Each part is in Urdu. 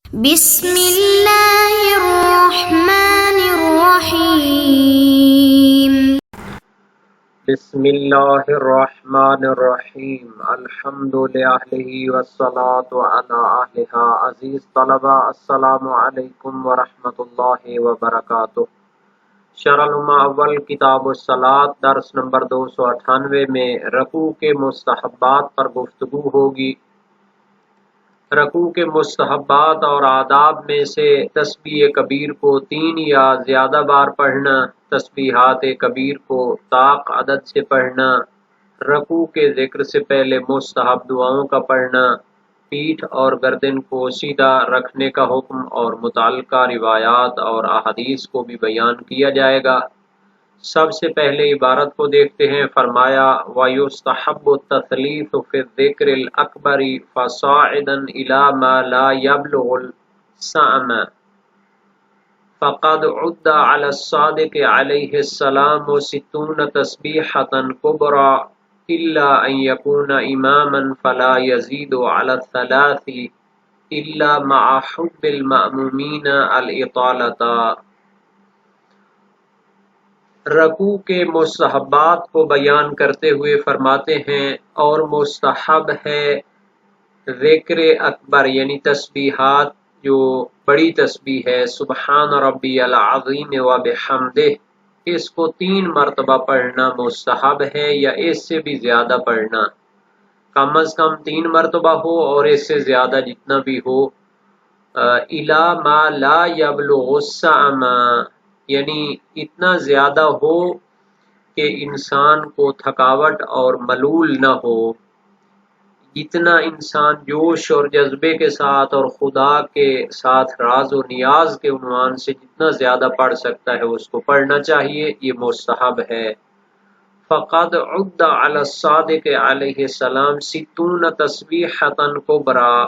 بسم اللہ الرحمن الرحیم۔ بسم اللہ الرحمن الرحیم۔ الحمد للہ والصلاة علی اہلہا۔ عزیز طلبہ، السلام علیکم ورحمۃ اللہ وبرکاتہ۔ شرح الامہ اول کتاب الصلاۃ درس نمبر 298 میں رکوع کے مستحبات پر گفتگو ہوگی۔ رکوع کے مستحبات اور آداب میں سے تسبیح کبیر کو 3 یا زیادہ بار پڑھنا، تسبیحات کبیر کو طاق عدد سے پڑھنا، رکوع کے ذکر سے پہلے مستحب دعاؤں کا پڑھنا، پیٹھ اور گردن کو سیدھا رکھنے کا حکم اور متعلقہ روایات اور احادیث کو بھی بیان کیا جائے گا۔ سب سے پہلے عبارت کو دیکھتے ہیں۔ فرمایا وَيُسْتَحَبُّ التَّثْلِيثُ فِي الذِّكْرِ الْأَكْبَرِ فَصَاعِدًا إِلَى مَا لَا يَبْلُغُ السَّمْعَ فَقَدْ عُدَّ عَلَى الصَّادِقِ عَلَيْهِ السَّلَامُ 60 تسبيحة كُبْرى إِلَّا أَن يَكُونَ إِمَامًا فَلَا يَزِيدُ عَلى الثَّلَاثِ إِلَّا مَعَ حُبِّ الْمَأْمُومِينَ الْإِطَالَةَ۔ رکوع کے مستحبات کو بیان کرتے ہوئے فرماتے ہیں اور مستحب ہے ذکر اکبر یعنی تسبیحات جو بڑی تسبیح ہے سبحان ربی العظیم و بحمدہ، اس کو 3 مرتبہ پڑھنا مستحب ہے یا اس سے بھی زیادہ پڑھنا، کم از کم 3 مرتبہ ہو اور اس سے زیادہ جتنا بھی ہو۔ اِلیٰ ما لا یبلغ السَّمْعَ یعنی اتنا زیادہ ہو کہ انسان کو تھکاوٹ اور ملول نہ ہو، جتنا انسان جوش اور جذبے کے ساتھ اور خدا کے ساتھ راز و نیاز کے عنوان سے جتنا زیادہ پڑھ سکتا ہے اس کو پڑھنا چاہیے، یہ مستحب ہے۔ فقد عد علی الصادق علیہ السلام 60 تسبیحۃ کبریٰ،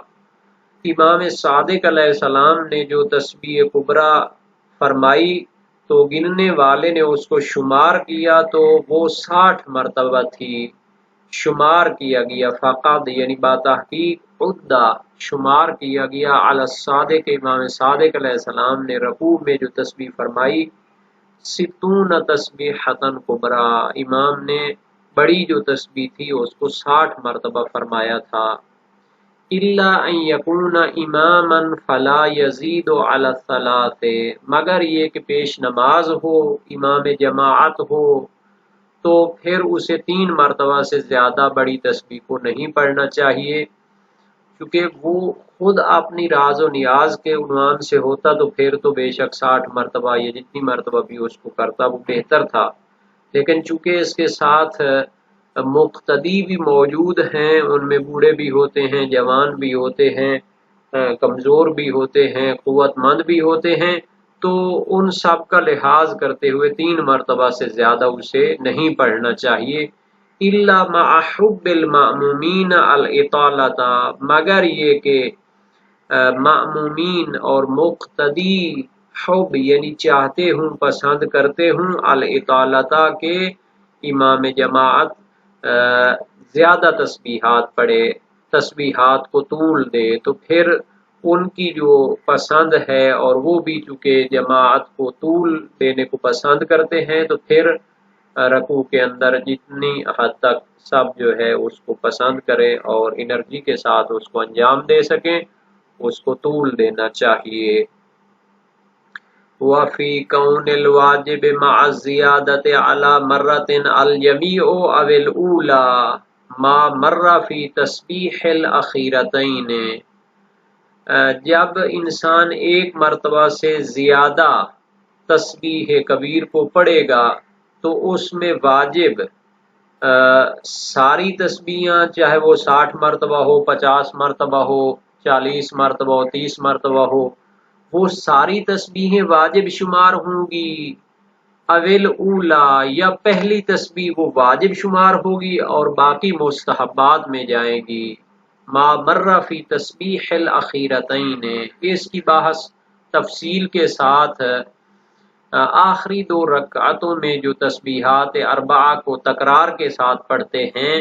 امام صادق علیہ السلام نے جو تسبیح کبریٰ فرمائی تو گننے والے نے اس کو شمار کیا تو وہ 60 مرتبہ تھی، شمار کیا گیا۔ فقد یعنی باتحقیق عدہ شمار کیا گیا، علی الصادق امام صادق علیہ السلام نے رکوع میں جو تسبیح فرمائی 60 تسبیحۃ کبریٰ، امام نے بڑی جو تسبیح تھی اس کو 60 مرتبہ فرمایا تھا۔ الا ان یکون اماما فلا یزید علی الثلاث، مگر یہ کہ پیش نماز ہو، امام جماعت ہو تو پھر اسے 3 مرتبہ سے زیادہ بڑی تسبیح کو نہیں پڑھنا چاہیے، کیونکہ وہ خود اپنی راز و نیاز کے عنوان سے ہوتا تو پھر تو بے شک 60 مرتبہ یا جتنی مرتبہ بھی اس کو کرتا وہ بہتر تھا، لیکن چونکہ اس کے ساتھ مقتدی بھی موجود ہیں، ان میں بوڑھے بھی ہوتے ہیں، جوان بھی ہوتے ہیں، کمزور بھی ہوتے ہیں، قوت مند بھی ہوتے ہیں، تو ان سب کا لحاظ کرتے ہوئے 3 مرتبہ سے زیادہ اسے نہیں پڑھنا چاہیے۔ الا مع حب المأمومین الاطالۃ، مگر یہ کہ مأمومین اور مقتدی حب یعنی چاہتے ہوں، پسند کرتے ہوں، الاطالۃ کے امام جماعت زیادہ تسبیحات پڑھے، تسبیحات کو طول دے، تو پھر ان کی جو پسند ہے اور وہ بھی چونکہ جماعت کو طول دینے کو پسند کرتے ہیں تو پھر رکوع کے اندر جتنی حد تک سب جو ہے اس کو پسند کرے اور انرجی کے ساتھ اس کو انجام دے سکیں، اس کو طول دینا چاہیے۔ وفی کون الواجب مع الزیادۃ علی مرۃ الجمیع او الاولی ما مر فی تسبیح الاخیرتین، جب انسان 1 مرتبہ سے زیادہ تسبیح کبیر کو پڑھے گا تو اس میں واجب ساری تسبیحاں چاہے وہ 60 مرتبہ ہو، 50 مرتبہ ہو، 40 مرتبہ ہو، 30 مرتبہ ہو، وہ ساری تسبیحیں واجب شمار ہوں گی، اول اولا یا پہلی تسبیح وہ واجب شمار ہوگی اور باقی مستحبات میں جائیں گی۔ ما مر فی تسبیح الاخیرتین، اس کی بحث تفصیل کے ساتھ آخری 2 رکعتوں میں جو تسبیحات 4 کو تکرار کے ساتھ پڑھتے ہیں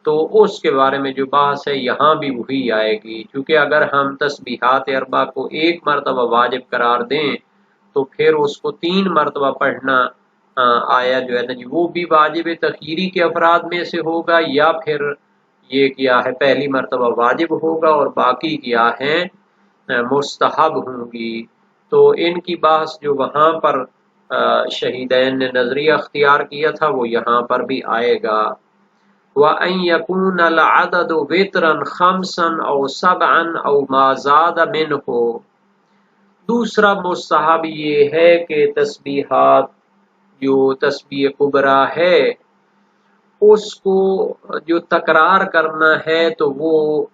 تو اس کے بارے میں جو بحث ہے یہاں بھی وہی آئے گی، کیونکہ اگر ہم تسبیحات اربع کو ایک مرتبہ واجب قرار دیں تو پھر اس کو 3 مرتبہ پڑھنا آیا جو ہے نا جی وہ بھی واجب تخیری کے افراد میں سے ہوگا، یا پھر یہ کیا ہے پہلی مرتبہ واجب ہوگا اور باقی کیا ہے مستحب ہوں گی۔ تو ان کی بحث جو وہاں پر شہیدین نے نظریہ اختیار کیا تھا وہ یہاں پر بھی آئے گا۔ وَأَن يَكُونَ الْعَدَدُ وِتْرًا خَمْسًا أَوْ سَبْعًا أَوْ مَا زَادَ مِنْهُ۔ دوسرا مستحب یہ ہے کہ تسبیحات جو تسبیح کبریٰ ہے اس کو جو تکرار کرنا ہے تو وہ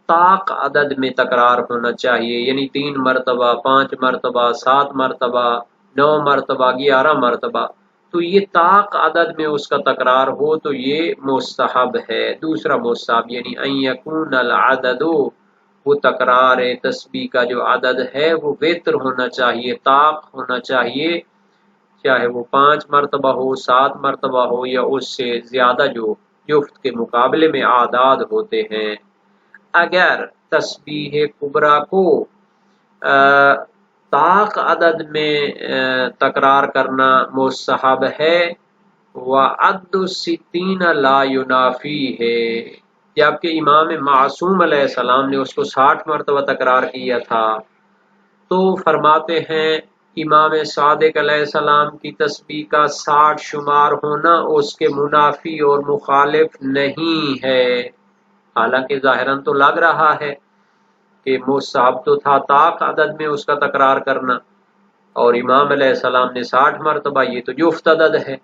طاق عدد میں تکرار ہونا چاہیے، یعنی 3 مرتبہ، 5 مرتبہ، 7 مرتبہ، 9 مرتبہ، 11 مرتبہ، تو یہ طاق عدد میں اس کا تکرار ہو تو یہ مستحب ہے۔ دوسرا مستحب یعنی ان یکون العدد، وہ تکرار تسبیح کا جو عدد ہے وہ وتر ہونا چاہیے، طاق ہونا چاہیے، چاہے وہ 5 مرتبہ ہو، 7 مرتبہ ہو یا اس سے زیادہ جو جفت کے مقابلے میں اعداد ہوتے ہیں۔ اگر تسبیح کبریٰ کو طاق عدد میں تکرار کرنا مستحب ہے، وعد 60 لا ینافی ہے، جبکہ امام معصوم علیہ السلام نے اس کو 60 مرتبہ تکرار کیا تھا، تو فرماتے ہیں امام صادق علیہ السلام کی تسبیح کا 60 شمار ہونا اس کے منافی اور مخالف نہیں ہے، حالانکہ ظاہراً تو لگ رہا ہے کہ مستحب تو تھا طاق عدد میں اس کا تکرار کرنا، اور امام علیہ السلام نے 60 مرتبہ، یہ تو جفت عدد ہے۔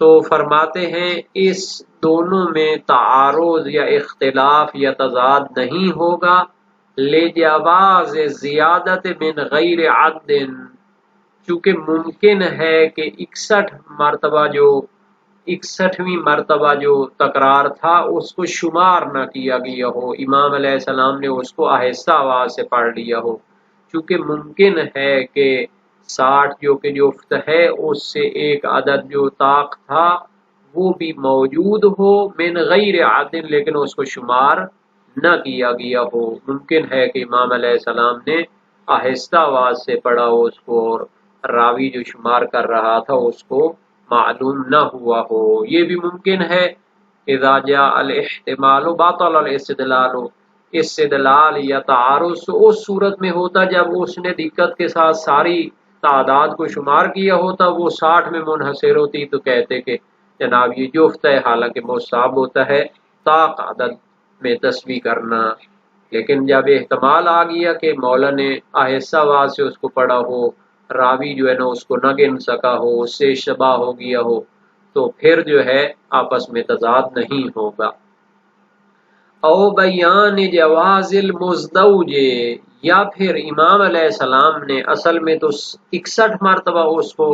تو فرماتے ہیں اس دونوں میں تعارض یا اختلاف یا تضاد نہیں ہوگا، لجواز زیادت من غیر عد، چونکہ ممکن ہے کہ 61ویں مرتبہ جو تکرار تھا اس کو شمار نہ کیا گیا ہو، امام علیہ السلام نے اس کو آہستہ آواز سے پڑھ لیا ہو، چونکہ ممکن ہے کہ 60 جو کہ جفت ہے اس سے ایک عدد جو طاق تھا وہ بھی موجود ہو من غیر عدل، لیکن اس کو شمار نہ کیا گیا ہو، ممکن ہے کہ امام علیہ السلام نے آہستہ آواز سے پڑھا ہو اس کو، اور راوی جو شمار کر رہا تھا اس کو معلوم نہ ہوا ہو، یہ بھی ممکن ہے۔ اذا جاء الاحتمال باطل الاستدلال، استدلال یا تعارض اس صورت میں ہوتا جب اس نے دقت کے ساتھ ساری تعداد کو شمار کیا ہوتا، وہ 60 میں منحصر ہوتی تو کہتے کہ جناب یہ جفت ہے، حالانکہ مستحب ہوتا ہے طاق عدد میں تسبیح کرنا، لیکن جب احتمال آ گیا کہ مولا نے آہستہ آواز سے اس کو پڑھا ہو، راوی جو ہے نا اس کو نہ گن سکا ہو، اس سے شبہ ہو گیا ہو، تو پھر جو ہے آپس میں تضاد نہیں ہوگا۔ او بیان جواز المزدوج، یا پھر امام علیہ السلام نے اصل میں تو 61 مرتبہ اس کو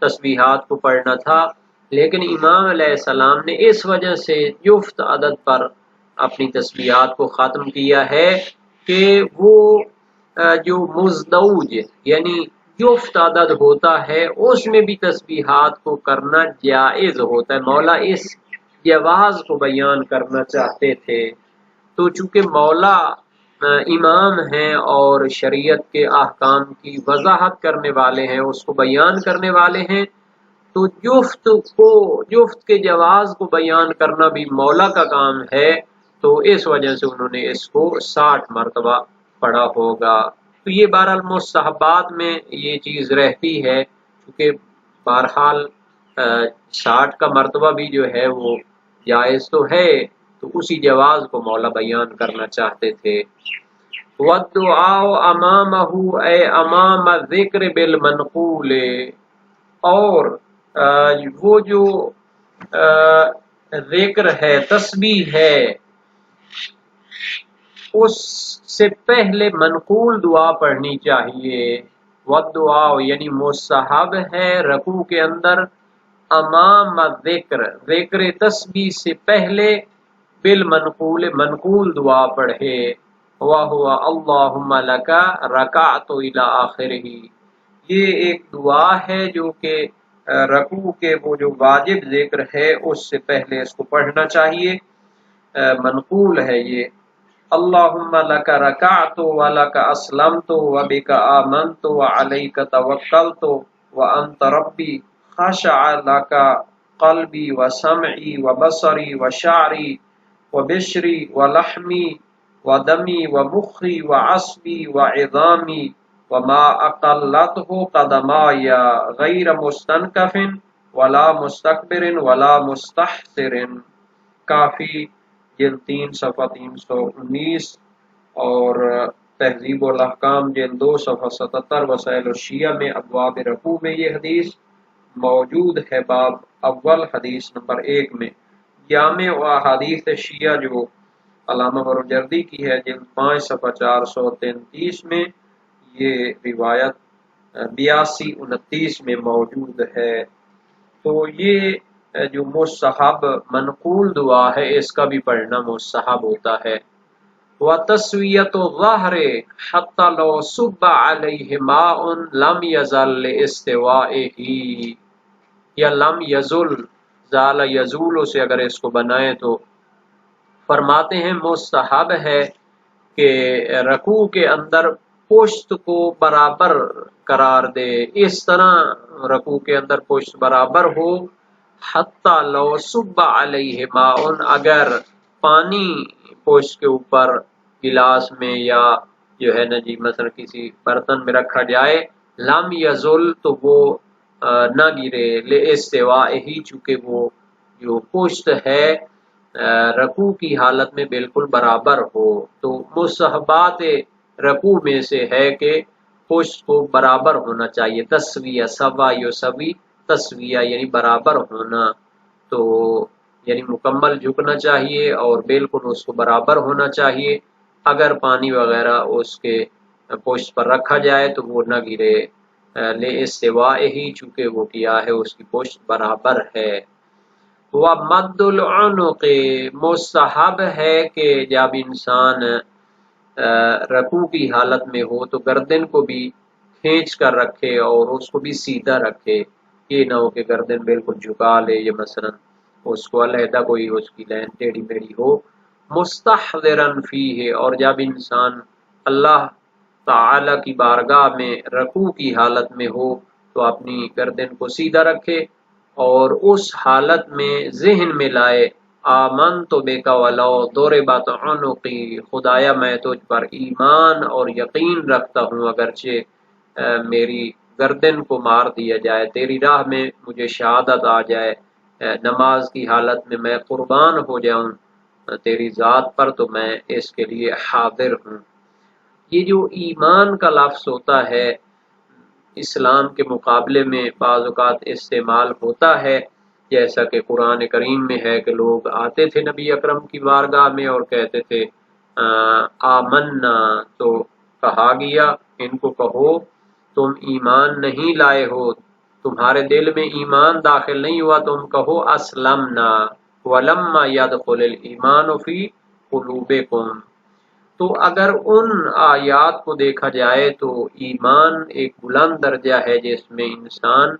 تسبیحات کو پڑھنا تھا، لیکن امام علیہ السلام نے اس وجہ سے جفت عدد پر اپنی تسبیحات کو ختم کیا ہے کہ وہ جو مزدوج یعنی جفت عدد ہوتا ہے اس میں بھی تسبیحات کو کرنا جائز ہوتا ہے، مولا اس جواز کو بیان کرنا چاہتے تھے، تو چونکہ مولا امام ہیں اور شریعت کے احکام کی وضاحت کرنے والے ہیں، اس کو بیان کرنے والے ہیں، تو جفت کے جواز کو بیان کرنا بھی مولا کا کام ہے، تو اس وجہ سے انہوں نے اس کو 60 مرتبہ پڑھا ہوگا۔ تو یہ بہرحال مستحبات میں یہ چیز رہتی ہے، کیونکہ بہرحال 60 کا مرتبہ بھی جو ہے وہ جائز تو ہے، تو اسی جواز کو مولا بیان کرنا چاہتے تھے۔ وَالدُّعَاءُ أَمَامَهُ اے امام ذکر بالمنقول، اور وہ جو ذکر ہے تسبیح ہے اس سے پہلے منقول دعا پڑھنی چاہیے۔ والدعاء یعنی مستحب ہے رکوع کے اندر امام ذکر تسبیح سے پہلے بالمنقول منقول دعا پڑھے، وَهُوَ اللَّهُمَّ لَكَ رَكَعْتُ إِلَىٰ آخِرِهِ، یہ ایک دعا ہے جو کہ رکوع کے وہ جو واجب ذکر ہے اس سے پہلے اس کو پڑھنا چاہیے۔ منقول ہے یہ، اللہم لک رکعت ولک اسلمت وبک آمنت وعلیک توکلت وانت ربی خشع لک قلبی وسمعی وبصری وشعری وبشری ولحمی ودمی ومخی وعصبی وعظامی وما اقلته قدمائی غیر مستنکف ولا مستکبر ولا مستحسر۔ کافی جلد 3 صفحہ 319 اور تہذیب الاحکام جلد 2 صفحہ 77 وسائل الشیعہ میں ابواب رکوع میں یہ حدیث موجود ہے، باب اول حدیث نمبر 1 میں۔ جامع و احادیث شیعہ جو علامہ بروجردی کی ہے جلد 5 صفحہ 433 میں یہ روایت 8229 میں موجود ہے۔ تو یہ جو مستحب منقول دعا ہے اس کا بھی پڑھنا مستحب ہوتا ہے۔ وَتَسْوِيَةُ الظَّهْرِ حَتَّى لَوْ صُبَّ عَلَيْهِ مَاءٌ لَمْ يَزَلْ لِاسْتِوَائِهِ، یا لم یزل، زال یزول سے اگر اس کو بنائیں تو فرماتے ہیں مستحب ہے کہ رکوع کے اندر پشت کو برابر قرار دے، اس طرح رکوع کے اندر پشت برابر ہو، حتی لو صب علیہ ماء، اگر پانی پشت کے اوپر گلاس میں یا جو ہے نا جی مثلا کسی برتن میں رکھا جائے، لم یزل تو وہ نہ گرے، لاستوائہ چونکہ وہ جو پشت ہے رکوع کی حالت میں بالکل برابر ہو۔ تو مستحبات رکوع میں سے ہے کہ پشت کو برابر ہونا چاہیے، تسویہ، سوا یسوی، تسویہ یعنی برابر ہونا، تو یعنی مکمل جھکنا چاہیے اور بالکل اس کو برابر ہونا چاہیے۔ اگر پانی وغیرہ اس کے پشت پر رکھا جائے تو وہ نہ گرے، لاستوائہ چونکہ وہ کیا ہے اس کی پشت برابر ہے۔ وَمَدُّ الْعُنُقِ، مستحب ہے کہ جب انسان رکوع کی حالت میں ہو تو گردن کو بھی کھینچ کر رکھے اور اس کو بھی سیدھا رکھے، یہ نہ ہو کہ گردن بالکل جھکا لے یا مثلا اس کو علیحدہ کوئی اس کی لین ٹیڑھی میڑھی ہو۔ مستحضراً فیہ، اور جب انسان اللہ تعالی کی بارگاہ میں رکوع کی حالت میں ہو تو اپنی گردن کو سیدھا رکھے اور اس حالت میں ذہن میں لائے آمنت بک ولو ضربت عنقی، خدایا میں تجھ پر ایمان اور یقین رکھتا ہوں اگرچہ میری گردن کو مار دیا جائے، تیری راہ میں مجھے شہادت آ جائے، نماز کی حالت میں میں قربان ہو جاؤں تیری ذات پر، تو میں اس کے لیے حاضر ہوں۔ یہ جو ایمان کا لفظ ہوتا ہے اسلام کے مقابلے میں بعض اوقات استعمال ہوتا ہے، جیسا کہ قرآن کریم میں ہے کہ لوگ آتے تھے نبی اکرم کی بارگاہ میں اور کہتے تھے آمنا، تو کہا گیا ان کو کہو تم ایمان نہیں لائے ہو، تمہارے دل میں ایمان داخل نہیں ہوا، تم کہو اسلمنا ولما يدخل الایمان فی قلوبکم۔ تو اگر ان آیات کو دیکھا جائے تو ایمان ایک بلند درجہ ہے جس میں انسان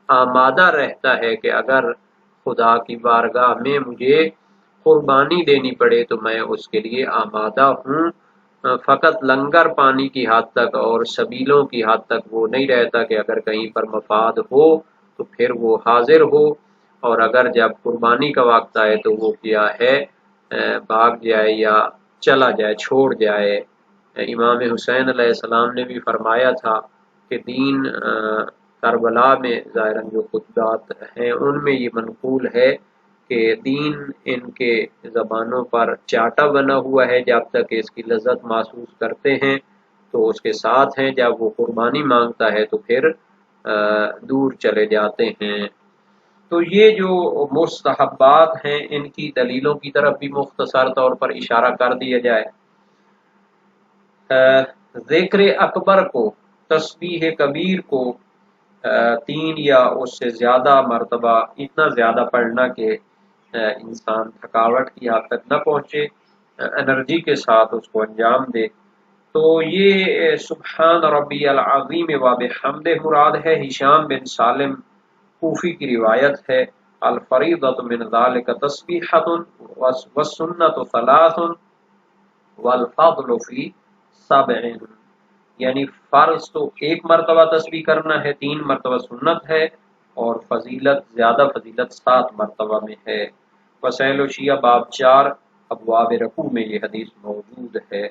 آمادہ رہتا ہے کہ اگر خدا کی بارگاہ میں مجھے قربانی دینی پڑے تو میں اس کے لیے آمادہ ہوں، فقط لنگر پانی کی حد تک اور سبیلوں کی حد تک وہ نہیں رہتا کہ اگر کہیں پر مفاد ہو تو پھر وہ حاضر ہو، اور اگر جب قربانی کا وقت آئے تو وہ کیا ہے بھاگ جائے یا چلا جائے، چھوڑ جائے۔ امام حسین علیہ السلام نے بھی فرمایا تھا کہ دین کربلا میں ظاہراً جو خطبات ہیں ان میں یہ منقول ہے کہ دین ان کے زبانوں پر چاٹا بنا ہوا ہے، جب تک اس کی لذت محسوس کرتے ہیں تو اس کے ساتھ ہیں، جب وہ قربانی مانگتا ہے تو پھر دور چلے جاتے ہیں۔ تو یہ جو مستحبات ہیں ان کی دلیلوں کی طرف بھی مختصر طور پر اشارہ کر دیا جائے۔ ذکر اکبر کو، تسبیح کبیر کو 3 یا اس سے زیادہ مرتبہ، اتنا زیادہ پڑھنا کہ انسان تھکاوٹ کی حد تک نہ پہنچے، انرجی کے ساتھ اس کو انجام دے۔ تو یہ سبحان ربی العظیم و بحمدہ مراد ہے، ہشام بن سالم کوفی کی روایت ہے، الفریضۃ من ذلک تسبیحۃ والسنۃ ثلاث والفضل فی 7، یعنی فرض تو ایک مرتبہ تسبیح کرنا ہے، 3 مرتبہ سنت ہے، اور فضیلت زیادہ فضیلت 7 مرتبہ میں ہے۔ وسائل و شیعہ باب 4 ابواب رکوع میں یہ حدیث موجود ہے۔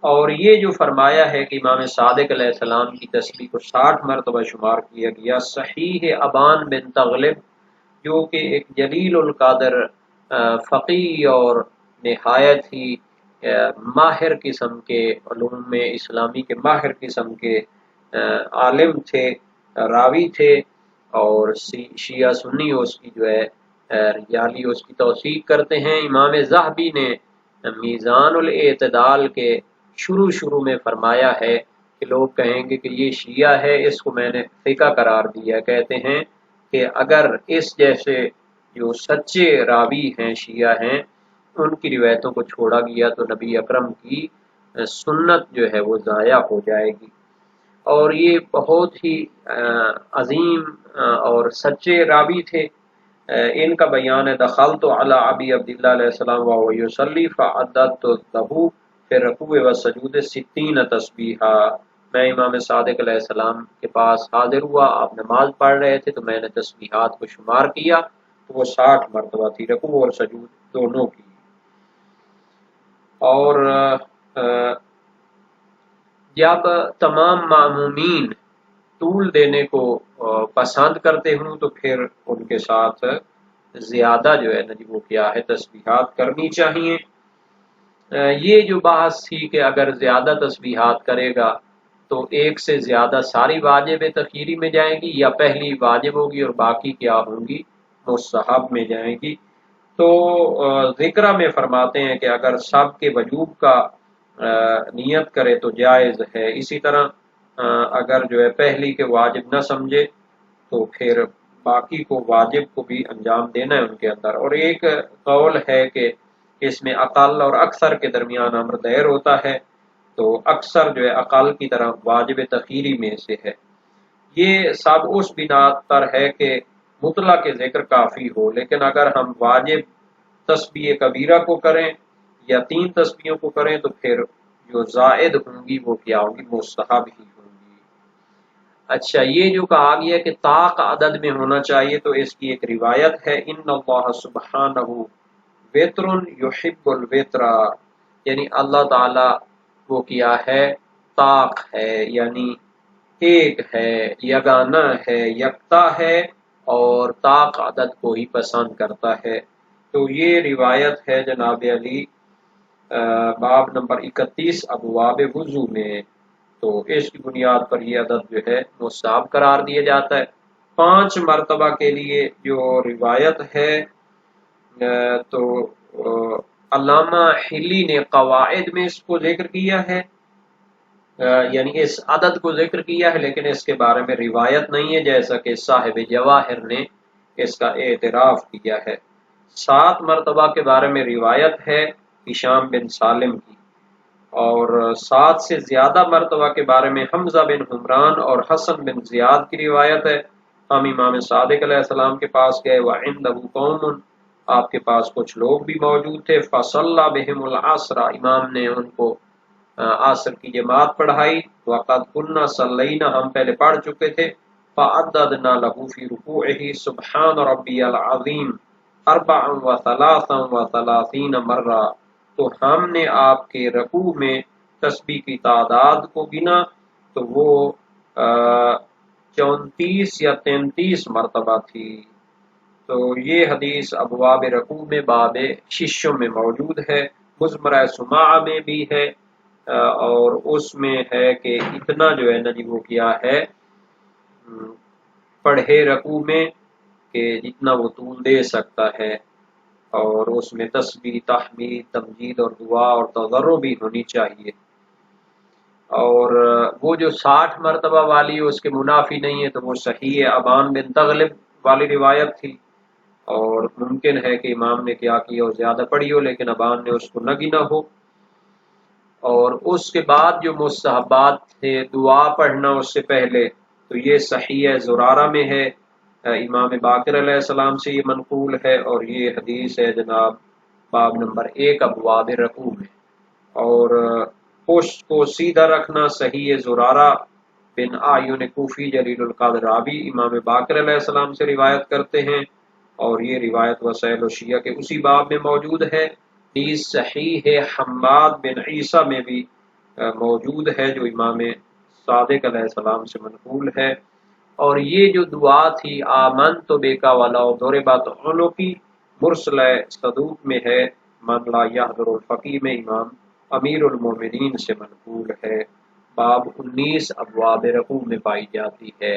اور یہ جو فرمایا ہے کہ امام صادق علیہ السلام کی تسبیح کو 60 مرتبہ شمار کیا گیا، صحیح ابان بن تغلب جو کہ ایک جلیل القدر فقیہ اور نہایت ہی ماہر قسم کے علوم میں اسلامی کے ماہر قسم کے عالم تھے، راوی تھے، اور شیعہ سنی اس کی جو ہے رجالی اس کی توثیق کرتے ہیں۔ امام ذہبی نے میزان الاعتدال کے شروع میں فرمایا ہے کہ لوگ کہیں گے کہ یہ شیعہ ہے، اس کو میں نے فقہ قرار دیا۔ کہتے ہیں کہ اگر اس جیسے جو سچے راوی ہیں شیعہ ہیں ان کی روایتوں کو چھوڑا گیا تو نبی اکرم کی سنت جو ہے وہ ضائع ہو جائے گی۔ اور یہ بہت ہی عظیم اور سچے راوی تھے۔ ان کا بیان ہے دخلت علی ابی عبداللہ علیہ السلام وهو یصلی فعددت له فی الرکوع والسجود 60 تسبیحا، میں امام صادق علیہ السلام کے پاس حاضر ہوا، آپ نماز پڑھ رہے تھے تو میں نے تسبیحات کو شمار کیا تو وہ 60 مرتبہ تھی، رکوع اور سجود دونوں کی۔ اور جب تمام معمومین طول دینے کو پسند کرتے ہوں تو پھر ان کے ساتھ زیادہ جو ہے نا جی وہ کیا ہے تسبیحات کرنی چاہیے۔ یہ جو بحث تھی کہ اگر زیادہ تسبیحات کرے گا تو ایک سے زیادہ ساری واجب تخیری میں جائیں گی یا پہلی واجب ہوگی اور باقی کیا ہوں گی مستحب میں جائیں گی۔ تو ذکرہ میں فرماتے ہیں کہ اگر سب کے وجوب کا نیت کرے تو جائز ہے، اسی طرح اگر جو ہے پہلی کے واجب نہ سمجھے تو پھر باقی کو واجب کو بھی انجام دینا ہے ان کے اندر۔ اور ایک قول ہے کہ اس میں اقل اور اکثر کے درمیان امر دیر ہوتا ہے، تو اکثر جو ہے اقل کی طرح واجب تخیری میں سے ہے۔ یہ سب اس بنا پر ہے کہ مطلق کے ذکر کافی ہو، لیکن اگر ہم واجب تسبیح کبیرہ کو کریں یا 3 تسبیحوں کو کریں تو پھر جو زائد ہوں گی وہ کیا ہوں گی مستحب ہی ہوں گی۔ اچھا، یہ جو کہا گیا کہ طاق عدد میں ہونا چاہیے تو اس کی ایک روایت ہے ان اللہ سبحانہ وتر یحب الوتر، یعنی اللہ تعالی وہ کیا ہے طاق ہے، یعنی ایک ہے، یگانہ ہے، یکتا ہے، اور طاق عدد کو ہی پسند کرتا ہے۔ تو یہ روایت ہے جناب علی باب نمبر 31 ابواب وضو میں، تو اس کی بنیاد پر یہ عدد جو ہے مستحب قرار دیا جاتا ہے۔ 5 مرتبہ کے لیے جو روایت ہے تو علامہ حلی نے قواعد میں اس کو ذکر کیا ہے، یعنی اس عدد کو ذکر کیا ہے، لیکن اس کے بارے میں روایت نہیں ہے، جیسا کہ صاحب جواہر نے اس کا اعتراف کیا ہے۔ 7 مرتبہ کے بارے میں روایت ہے ہشام بن سالم کی، اور 7 سے زیادہ مرتبہ کے بارے میں حمزہ بن حمران اور حسن بن زیاد کی روایت ہے۔ ہم امام صادق علیہ السلام کے پاس گئے، وَعِندَهُ قَوْمٌ، آپ کے پاس کچھ لوگ بھی موجود تھے، فَصَلَّى بِهِمُ الْعَصْرَ، امام نے ان کو عصر کی جماعت پڑھائی، وَقَدْ كُنَّا صَلَّيْنَا، ہم پہلے پڑھ چکے تھے، فَعَدَّدْنَا لَهُ فِي رُكُوعِهِ سُبْحَانَ رَبِّيَ الْعَظِيمِ 34 مرہ، تو ہم نے آپ کے رکوع میں تسبیح کی تعداد کو گنا تو وہ 34 یا 33 مرتبہ تھی۔ تو یہ حدیث ابواب رکوع میں باب ششوں میں موجود ہے، مزمرہ سماع میں بھی ہے، اور اس میں ہے کہ اتنا جو ہے نا جی وہ کیا ہے پڑھے رکوع میں کہ جتنا وہ طول دے سکتا ہے، اور اس میں تسبیح، تحمید، تمجید اور دعا اور تضرع بھی ہونی چاہیے۔ اور وہ جو 60 مرتبہ والی اس کے منافی نہیں ہے تو وہ صحیح ہے ابان بن تغلب والی روایت تھی، اور ممکن ہے کہ امام نے کیا کیا ہو زیادہ پڑھی ہو لیکن ابان نے اس کو نہ گنا ہو۔ اور اس کے بعد جو مستحبات تھے دعا پڑھنا اس سے پہلے، تو یہ صحیح ہے، زرارہ میں ہے امام باقر علیہ السلام سے یہ منقول ہے، اور یہ حدیث ہے جناب باب نمبر 1 ابواب رکوع میں۔ اور پشت کو سیدھا رکھنا صحیح زرارہ بن اعین کوفی جلیل القدر راوی امام باقر علیہ السلام سے روایت کرتے ہیں، اور یہ روایت وسائل الشیعہ کے اسی باب میں موجود ہے۔ نیز صحیح حماد بن عیسیٰ میں بھی موجود ہے جو امام صادق علیہ السلام سے منقول ہے۔ اور یہ جو دعا تھی آمنت بک ولو ضربت عنقی مرسلہ صدوق میں ہے، من لا یحضر الفقیہ میں امام امیر المومنین سے منقول ہے، باب 19 ابواب رکوع میں پائی جاتی ہے۔